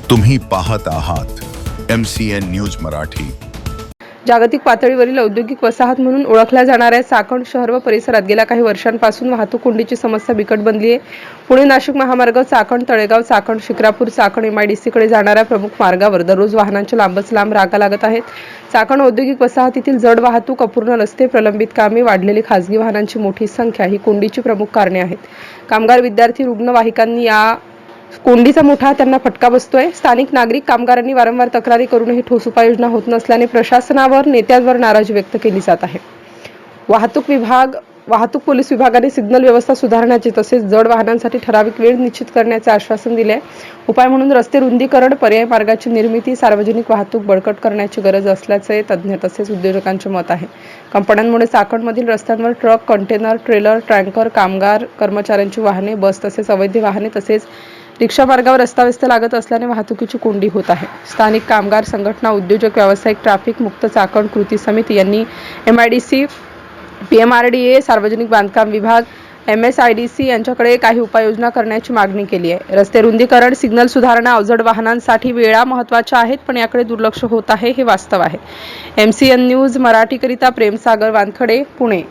तुम्ही पाहत आहात MCN न्यूज मराठी। जागतिक पातळीवरील औद्योगिक वसाहत म्हणून ओळखल्या जाणाऱ्या चाकण शहर व परिसरात गेल्या काही वर्षांपासून वाहतूक कोंडीची समस्या बिकट बनली आहे। पुणे नाशिक महामार्ग चाकण तळेगाव चाकण शिक्रापूर चाकण MIDC कडे जाणाऱ्या प्रमुख मार्गावर दररोज वाहनांच्या लांबच लांब रांगा लागत आहेत। चाकण औद्योगिक वसाहतीतील जड वाहतूक, अपूर्ण रस्ते, प्रलंबित कामे, वाढलेली खासगी वाहनांची मोठी संख्या ही कोंडीची प्रमुख कारणे आहेत। कामगार, विद्यार्थी, रुग्णवाहिकांनी या कोंडीचा मोठा त्यांना फटका बसतोय। स्थानिक नागरिक, कामगारांनी वारंवार तक्रारी करूनही ठोस उपाययोजना होत नसल्याने प्रशासनावर, नेत्यांवर नाराजी व्यक्त केली जात आहे। वाहतूक पोलीस विभागाने सिग्नल व्यवस्था सुधारण्याचे तसेच जड वाहनांसाठी ठराविक वेळ निश्चित करण्याचे आश्वासन दिले आहे। उपाय म्हणून रस्ते रुंदीकरण, पर्यायी मार्गाची निर्मिती, सार्वजनिक वाहतूक बळकट करण्याची गरज असल्याचे तज्ज्ञ तसेच उद्योजकांचे मत आहे। कंपन्यांमुळे चाकणमधील रस्त्यांवर ट्रक, कंटेनर, ट्रेलर, टँकर, कामगार, कर्मचाऱ्यांची वाहने, बस तसेच अवैध वाहने तसेच रिक्षा मार्गावर अस्ताव्यस्त लागत असल्याने वाहतुकीची कोंडी होत आहे। स्थानिक कामगार संघटना, उद्योजक, व्यावसायिक, ट्रॅफिक मुक्त चाकण कृती समिती यांनी MIDC, PMRDA, सार्वजनिक बांधकाम विभाग, MSIDC यांच्याकडे काही उपाययोजना करण्याची मागणी केली आहे। रस्ते रुंदीकरण, सिग्नल सुधारणा, अवजड वाहनांसाठी वेळा महत्त्वाच्या आहेत, पण याकडे दुर्लक्ष होत आहे हे वास्तव आहे। MCN न्यूज मराठीकरिता प्रेमसागर वानखडे, पुणे।